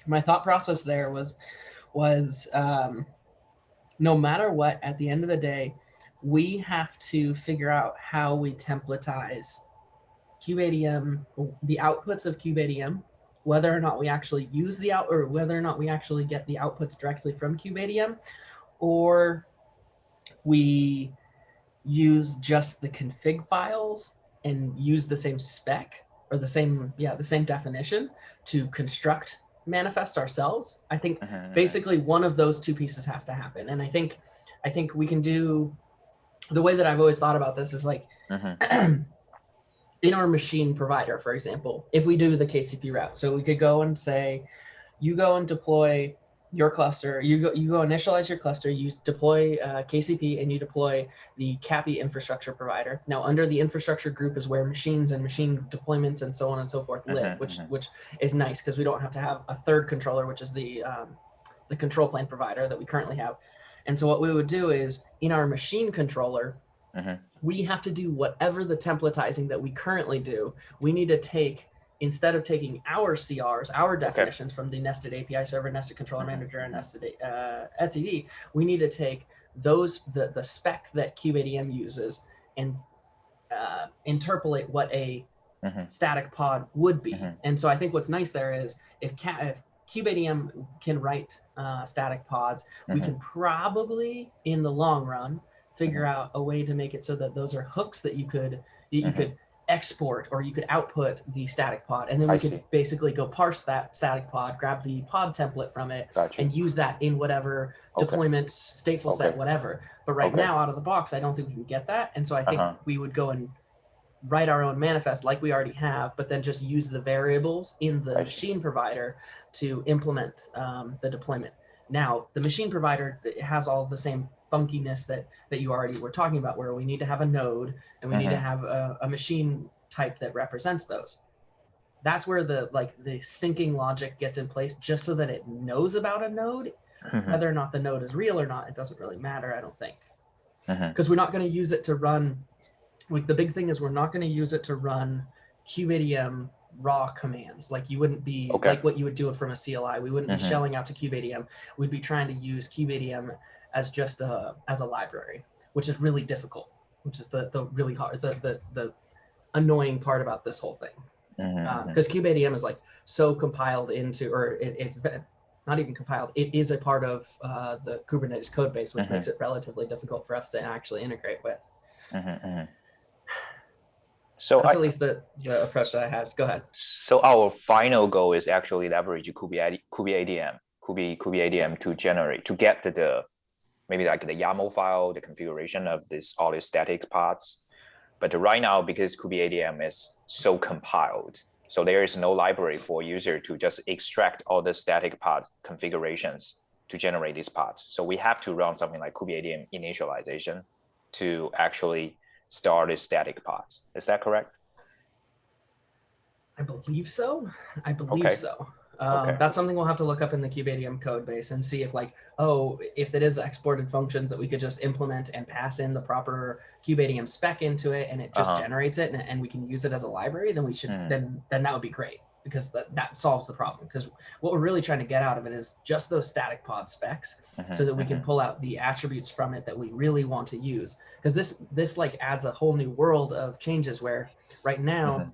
My thought process there was no matter what, at the end of the day, we have to figure out how we templatize kubeadm, the outputs of kubeadm, whether or not we actually use or whether or not we actually get the outputs directly from kubeadm, or we use just the config files and use the same spec or the same definition to construct manifest ourselves. I think basically one of those two pieces has to happen. And I think we can do, the way that I've always thought about this is like in our machine provider, for example, if we do the KCP route, so we could go and say, you go and deploy your cluster, you go initialize your cluster, you deploy KCP, and you deploy the CAPI infrastructure provider. Now, under the infrastructure group is where machines and machine deployments and so on and so forth live, which is nice because we don't have to have a third controller, which is the control plane provider that we currently have. And so what we would do is in our machine controller, we have to do whatever the templatizing that we currently do. We need to take, instead of taking our CRs, our definitions from the nested API server, nested controller manager, and nested etcd, we need to take those, the spec that kubeadm uses, and interpolate what a static pod would be. And so I think what's nice there is if kubeadm can write static pods, we can probably, in the long run, figure out a way to make it so that those are hooks that you could export, or you could output the static pod, and then we could basically go parse that static pod, grab the pod template from it, and use that in whatever deployment, stateful set, whatever. But right now, out of the box, I don't think we can get that. And so I think we would go and write our own manifest like we already have, but then just use the variables in the machine provider to implement the deployment. Now, the machine provider has all the same funkiness that you already were talking about, where we need to have a node and we need to have a machine type that represents those. That's where the syncing logic gets in place, just so that it knows about a node. Whether or not the node is real or not, it doesn't really matter, I don't think. Because we're not going to use it to run, like the big thing is we're not going to use it to run kubeadm raw commands. Like you wouldn't be like what you would do from a CLI. We wouldn't be shelling out to kubeadm. We'd be trying to use kubeadm as just as a library, which is really difficult, which is the really hard, the annoying part about this whole thing. Because kubeadm is like so compiled into, or it's not even compiled, it is a part of the Kubernetes code base, which makes it relatively difficult for us to actually integrate with. So that's at least the approach that I had. Go ahead. So our final goal is actually leverage kubeadm to get the maybe like the YAML file, the configuration of all these static pods. But right now, because kubeadm is so compiled, so there is no library for user to just extract all the static pod configurations to generate these pods. So we have to run something like kubeadm initialization to actually start the static pods. Is that correct? I believe so. That's something we'll have to look up in the kubeadm code base and see if if it is exported functions that we could just implement and pass in the proper kubeadm spec into it, and it just generates it, and we can use it as a library, then we should then that would be great. because that solves the problem. Because what we're really trying to get out of it is just those static pod specs, so that we can pull out the attributes from it that we really want to use. Because this like adds a whole new world of changes where right now,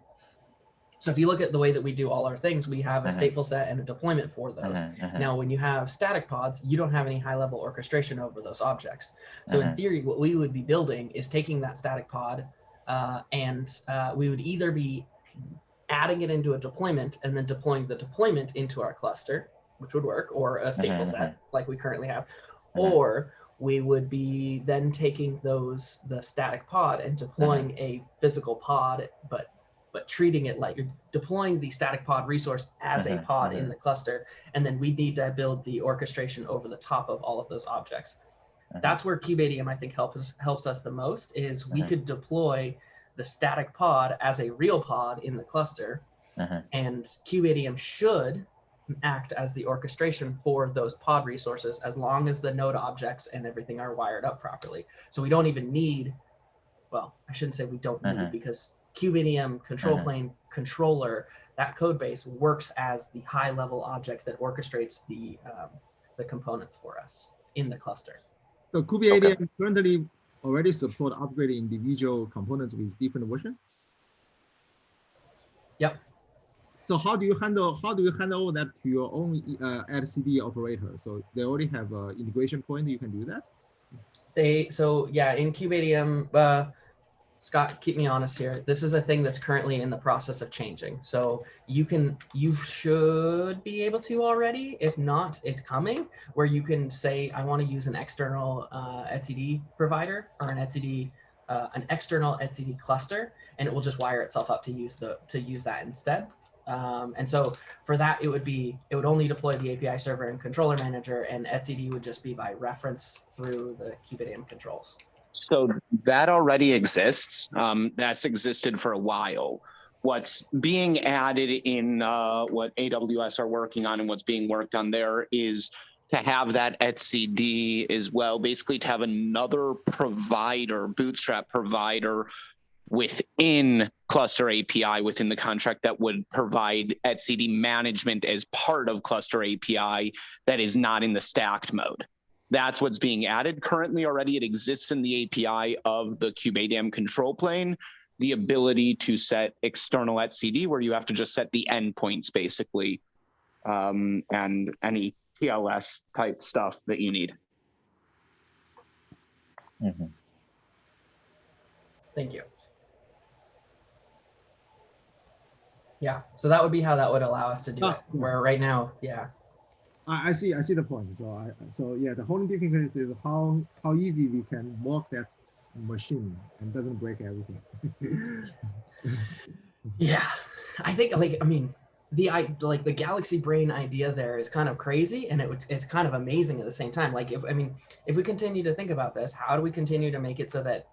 so if you look at the way that we do all our things, we have a stateful set and a deployment for those. Now, when you have static pods, you don't have any high-level orchestration over those objects. So in theory, what we would be building is taking that static pod and we would either be adding it into a deployment and then deploying the deployment into our cluster, which would work, or a stateful set like we currently have, or we would be then taking the static pod and deploying a physical pod, but treating it like you're deploying the static pod resource as a pod in the cluster, and then we need to build the orchestration over the top of all of those objects. That's where KubeADM, I think, helps us the most, is we could deploy the static pod as a real pod in the cluster, and KubeADM should act as the orchestration for those pod resources as long as the node objects and everything are wired up properly. So we don't even need, well, I shouldn't say we don't need, because KubeADM control plane controller, that code base works as the high level object that orchestrates the components for us in the cluster. So KubeADM currently already support upgrading individual components with different version. Yep. So how do you handle that to your own etcd operator? So they already have an integration point. You can do that. So yeah, in KubeADM, Scott, keep me honest here. This is a thing that's currently in the process of changing. So you should be able to already. If not, it's coming, where you can say, I want to use an external etcd provider or an external etcd cluster, and it will just wire itself up to use that instead. And so for that, it would only deploy the API server and controller manager, and etcd would just be by reference through the KubeADM controls. So that already exists. That's existed for a while. What's being added in what AWS are working on and what's being worked on there is to have that etcd as well, basically to have another provider, bootstrap provider within Cluster API, within the contract, that would provide etcd management as part of Cluster API that is not in the stacked mode. That's what's being added. Currently already it exists in the API of the KubeADM control plane, the ability to set external etcd where you have to just set the endpoints basically, and any TLS type stuff that you need. Thank you. Yeah, so that would be how that would allow us to do it. Where right now, yeah. I see the point. So yeah, the whole difference is how easy we can work that machine and doesn't break everything. Yeah, I think the Galaxy Brain idea there is kind of crazy, and it's kind of amazing at the same time. Like if we continue to think about this, how do we continue to make it so that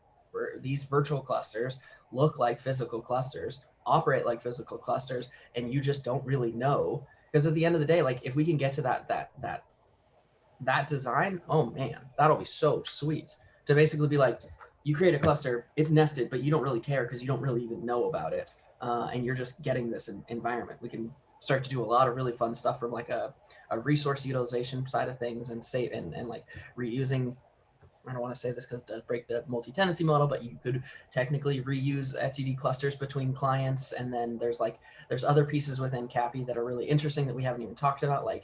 these virtual clusters look like physical clusters, operate like physical clusters, and you just don't really know? Because at the end of the day, like if we can get to that design, oh man, that'll be so sweet. To basically be like, you create a cluster, it's nested, but you don't really care because you don't really even know about it, and you're just getting this environment. We can start to do a lot of really fun stuff from like a resource utilization side of things, and save and like reusing. I don't want to say this because it does break the multi-tenancy model, but you could technically reuse etcd clusters between clients. And then there's other pieces within CAPI that are really interesting that we haven't even talked about. Like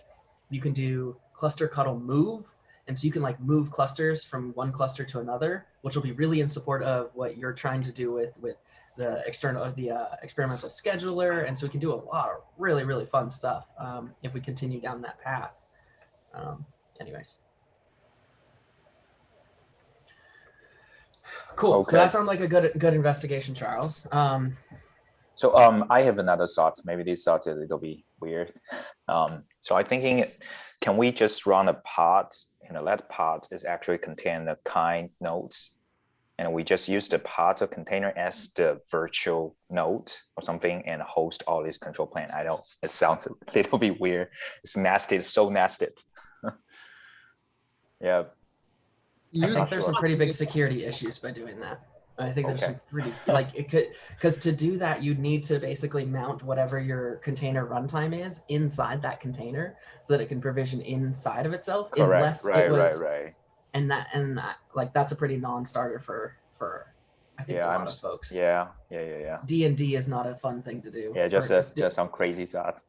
you can do cluster cuddle move. And so you can like move clusters from one cluster to another, which will be really in support of what you're trying to do with the experimental scheduler. And so we can do a lot of really, really fun stuff if we continue down that path. Anyways. Cool. Okay. So that sounds like a good investigation, Charles. So I have another thought. Maybe these thoughts are a little bit weird. So I'm thinking, can we just run a pod, and that pod is actually contain the kind nodes, and we just use the pod or container as the virtual node or something, and host all these control plane? I know it sounds a little bit weird. It's nested, so nested. Yeah. I think there's some pretty big security issues by doing that. I think there's Okay. some pretty like it could, because to do that you'd need to basically mount whatever your container runtime is inside that container so that it can provision inside of itself, Correct. unless Right. it was Right. and that like that's a pretty non-starter for I think Yeah. a lot of folks. Yeah. D&D is not a fun thing to do. Yeah. Just Or- just some crazy thoughts.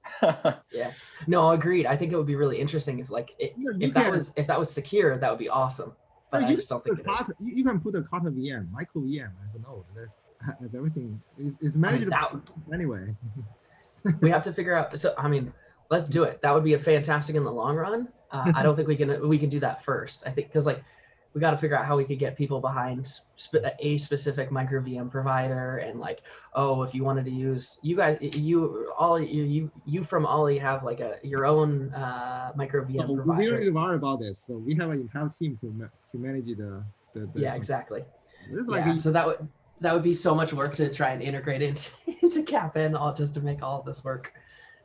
yeah. No, agreed. I think it would be really interesting if like if that was secure, that would be awesome. But I just don't think it is. You can put a Carter VM, micro VM as a node. That's everything is I managed mean, anyway. we have to figure out. So I mean, let's do it. That would be a fantastic in the long run. I don't think we can do that first. I think because like we got to figure out how we could get people behind a specific micro VM provider, and like, oh, if you wanted to use you from Ollie have like your own micro VM We provider. really worry about this, so we have an entire team to manage the yeah, exactly. like yeah, so that would be so much work to try and integrate into CAPN all just to make all of this work,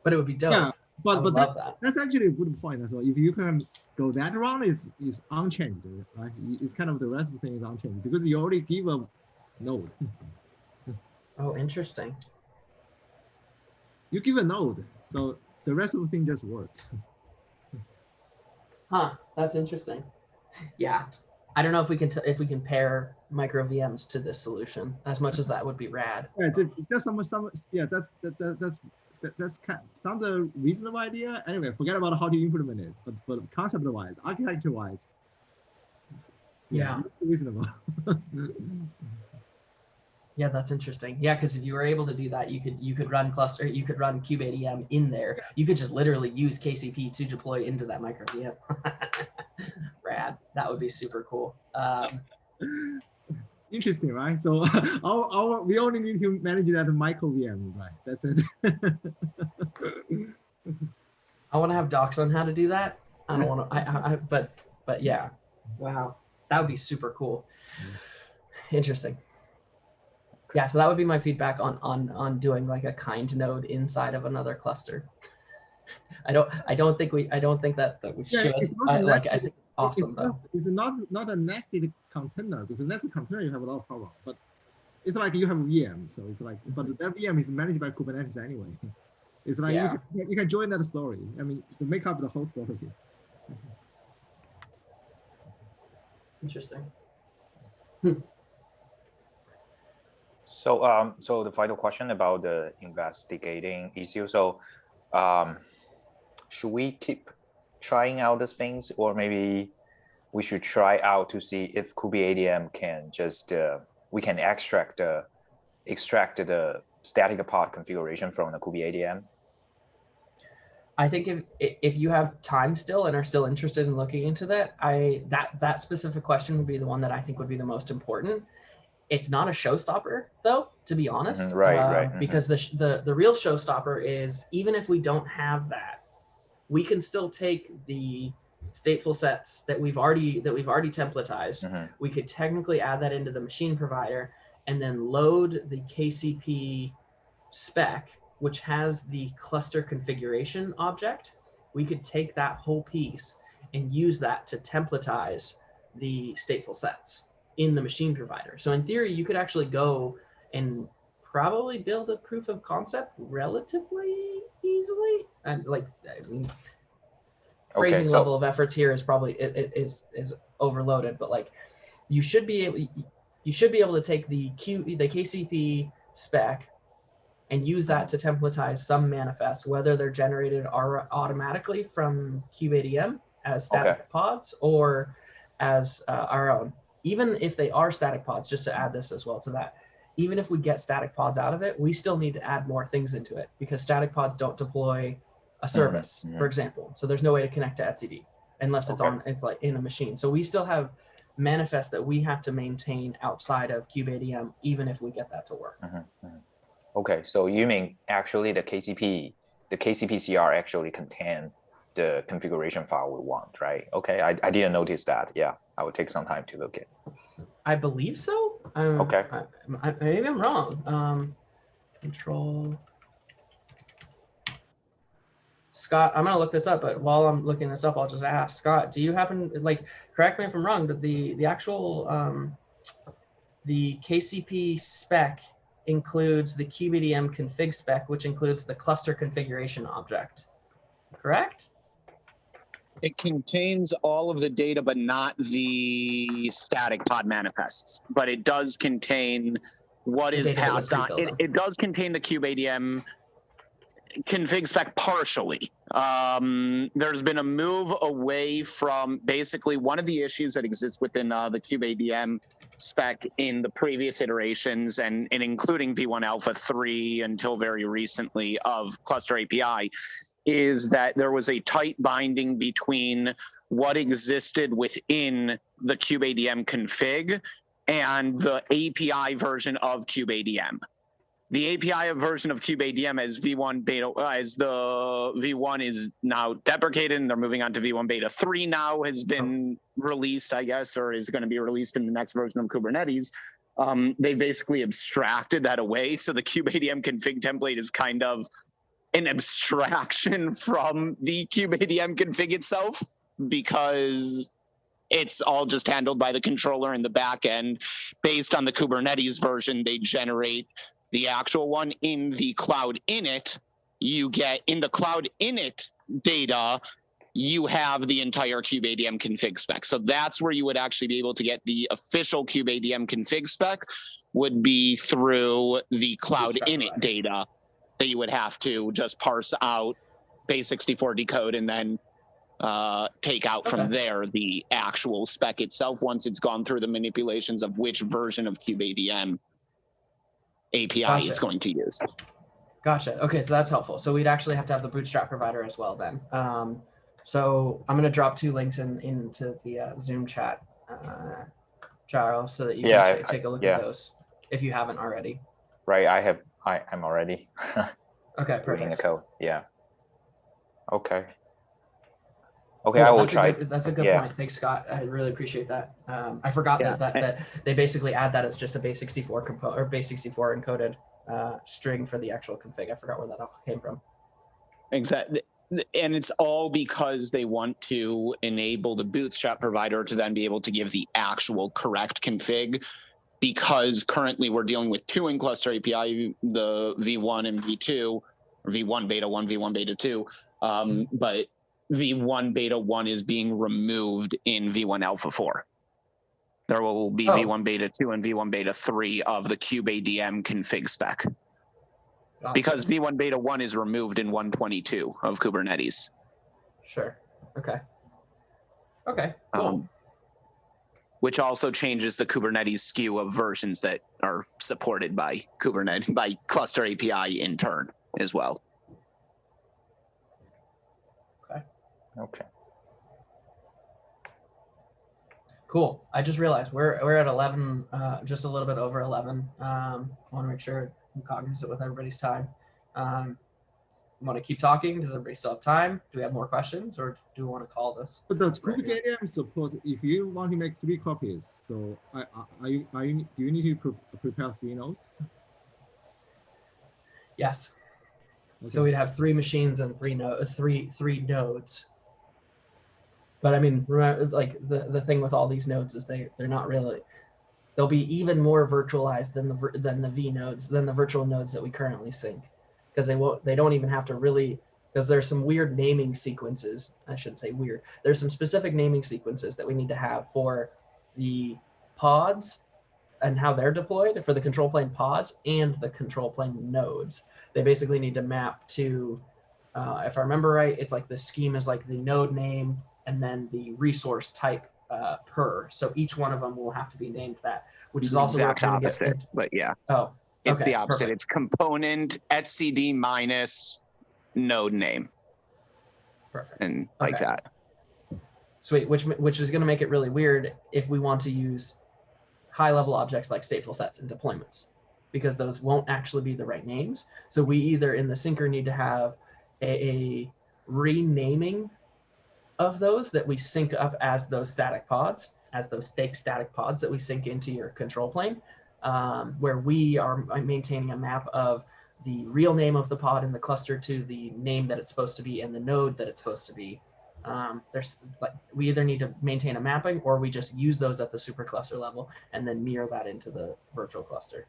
but it would be dope. Yeah, but love that. That's actually a good point as well. If you can go that route, is unchanged, right? It's kind of the rest of the thing is unchanged because you already give a node. Oh, interesting. You give a node, so the rest of the thing just works. Huh, that's interesting. Yeah, I don't know if we can pair micro VMs to this solution as much as that would be rad. Yeah, just some yeah, that's sounds a reasonable idea. Anyway, forget about how to implement it, but concept-wise, architecture-wise, yeah, reasonable. Yeah, that's interesting. Yeah, because if you were able to do that, you could run kubeadm in there. You could just literally use KCP to deploy into that micro VM. Rad. That would be super cool. Interesting, right? So we only need to manage that micro VM, right? That's it. I want to have docs on how to do that. I don't want to. But yeah. Wow, that would be super cool. Interesting. Yeah, so that would be my feedback on doing like a kind node inside of another cluster. I don't think that we should. I think awesome though. It's not a nested container, because nested container you have a lot of problem. But it's like you have a VM, so it's like, but that VM is managed by Kubernetes anyway. It's like you can join that story. I mean, to make up the whole story. Interesting. So so the final question about the investigating issue. So should we keep trying out these things, or maybe we should try out to see if kubeadm can just we can extract the static pod configuration from the kubeadm? I think if you have time still and are still interested in looking into that, that specific question would be the one that I think would be the most important. It's not a showstopper though, to be honest. Right. Because the real showstopper is, even if we don't have that, we can still take the stateful sets that we've already templatized. We could technically add that into the machine provider and then load the KCP spec, which has the cluster configuration object. We could take that whole piece and use that to templatize the stateful sets in the machine provider. So in theory, you could actually go and probably build a proof of concept relatively easily. And like, I mean, phrasing level of efforts here is probably is overloaded, but like you should be able to take the KCP spec and use that to templatize some manifest, whether they're generated automatically from kubeadm as static pods or as our own. Even if they are static pods, just to add this as well to that, even if we get static pods out of it, we still need to add more things into it, because static pods don't deploy a service, for example. So there's no way to connect to etcd unless it's like in a machine. So we still have manifests that we have to maintain outside of kubeadm, even if we get that to work. Okay, so you mean actually the KCP CR actually contain the configuration file we want, right? Okay, I didn't notice that. Yeah, I will take some time to look at. I believe so. Okay. Maybe I'm wrong. Control. Scott, I'm gonna look this up, but while I'm looking this up, I'll just ask Scott, do you happen, like, correct me if I'm wrong, but the actual the KCP spec includes the kubeadm config spec, which includes the cluster configuration object, correct? It contains all of the data, but not the static pod manifests. But it does contain what is passed on. It does contain the kubeadm config spec partially. There's been a move away from basically one of the issues that exists within the kubeadm spec in the previous iterations and including V1 Alpha 3 until very recently of Cluster API is that there was a tight binding between what existed within the kubeadm config and the API version of kubeadm. The API version of kubeadm as V1 beta, as the V1 is now deprecated and they're moving on to V1 beta 3 now has been released, I guess, or is going to be released in the next version of Kubernetes. They basically abstracted that away. So the kubeadm config template is kind of an abstraction from the kubeadm config itself because it's all just handled by the controller in the back end. Based on the Kubernetes version, they generate the actual one in the cloud init. You get in the cloud init data, you have the entire kubeadm config spec. So that's where you would actually be able to get the official kubeadm config spec would be through the cloud init data that you would have to just parse out base64 decode and then take out from there the actual spec itself once it's gone through the manipulations of which version of kubeadm API it's going to use. Gotcha. Okay, so that's helpful. So we'd actually have to have the bootstrap provider as well then. So I'm going to drop 2 links into the Zoom chat, Charles, so that you can take a look at those if you haven't already. Right, I'm already. Okay, perfect. Reading the code. Yeah. Okay. Okay, Cool. I will try. That's a good point. Thanks, Scott. I really appreciate that. I forgot that they basically add that as just a base64 or base64 encoded string for the actual config. I forgot where that all came from. Exactly. And it's all because they want to enable the bootstrap provider to then be able to give the actual correct config, because currently we're dealing with 2 in Cluster API, the V1 and V2, or V1 beta 1, V1 beta 2, but V1 beta 1 is being removed in V1 alpha 4. There will be V1 beta 2 and V1 beta 3 of the kubeadm config spec. Gotcha. Because V1 beta 1 is removed in 122 of Kubernetes. Sure. Okay. Okay, cool. Which also changes the Kubernetes SKU of versions that are supported by Kubernetes, by Cluster API in turn as well. Okay. Cool. I just realized we're at 11, just a little bit over 11. I want to make sure I'm cognizant with everybody's time. Want to keep talking? Does everybody still have time? Do we have more questions, or do we want to call this? But does kubeadm support if you want to make 3 copies? So do you need to prepare 3 nodes? Yes. Okay. So we'd have 3 machines and 3 nodes. But I mean, remember, like the thing with all these nodes is they're not really. They'll be even more virtualized than the V nodes, than the virtual nodes that we currently sync, because they don't even have to really, because there's some weird naming sequences. I shouldn't say weird. There's some specific naming sequences that we need to have for the pods and how they're deployed, for the control plane pods and the control plane nodes. They basically need to map to, if I remember right, it's like the scheme is like the node name and then the resource type per. So each one of them will have to be named that, which is also the exact opposite. But yeah. Oh, it's okay, the opposite. perfect. It's component etcd minus node name. Perfect. And like that. Sweet. Which is going to make it really weird if we want to use high-level objects like stateful sets and deployments, because those won't actually be the right names. So we either in the syncer need to have a renaming of those that we sync up as those static pods, as those fake static pods that we sync into your control plane, where we are maintaining a map of the real name of the pod in the cluster to the name that it's supposed to be and the node that it's supposed to be. There's like we either need to maintain a mapping or we just use those at the supercluster level and then mirror that into the virtual cluster.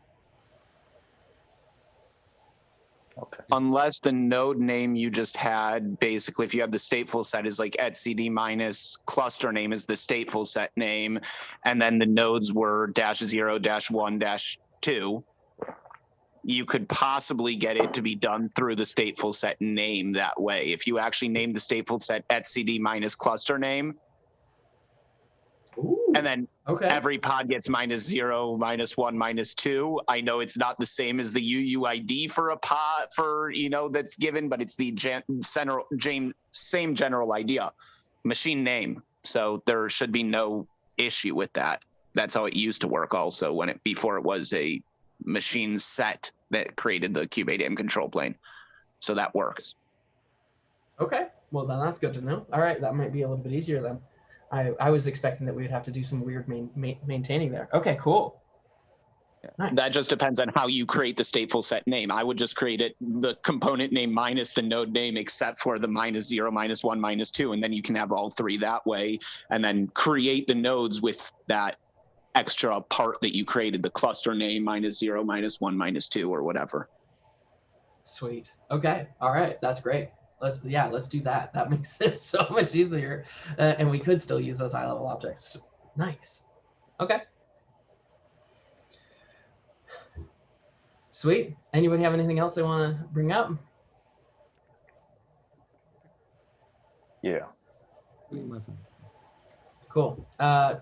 Okay. Unless the node name you just had, basically, if you have the stateful set is like etcd minus cluster name is the stateful set name, and then the nodes were -0, -1, -2, you could possibly get it to be done through the stateful set name that way. If you actually name the stateful set etcd minus cluster name, Ooh, and then okay. every pod gets -0, -1, -2. I know it's not the same as the UUID for a pod for, that's given, but it's the same general idea, machine name. So there should be no issue with that. That's how it used to work also before it was a machine set that created the Cube8M control plane. So that works. Okay, well then that's good to know. All right, that might be a little bit easier then. I was expecting that we would have to do some weird maintaining there. Okay, cool. Yeah. Nice. That just depends on how you create the stateful set name. I would just create the component name minus the node name, except for the -0, -1, -2, and then you can have all three that way, and then create the nodes with that extra part that you created, the cluster name -0, -1, -2, or whatever. Sweet. Okay. All right. That's great. Let's do that. That makes it so much easier, and we could still use those high level objects. Nice. Okay. Sweet. Anybody have anything else they want to bring up? Yeah. Cool.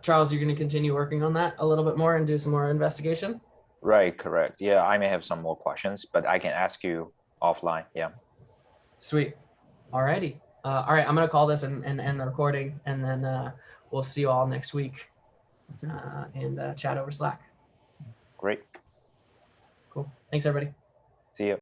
Charles, you're going to continue working on that a little bit more and do some more investigation? Right, correct. Yeah, I may have some more questions, but I can ask you offline. Yeah. Sweet. Alrighty. All right, I'm going to call this and end the recording, and then we'll see you all next week and chat over Slack. Great. Cool. Thanks, everybody. See you.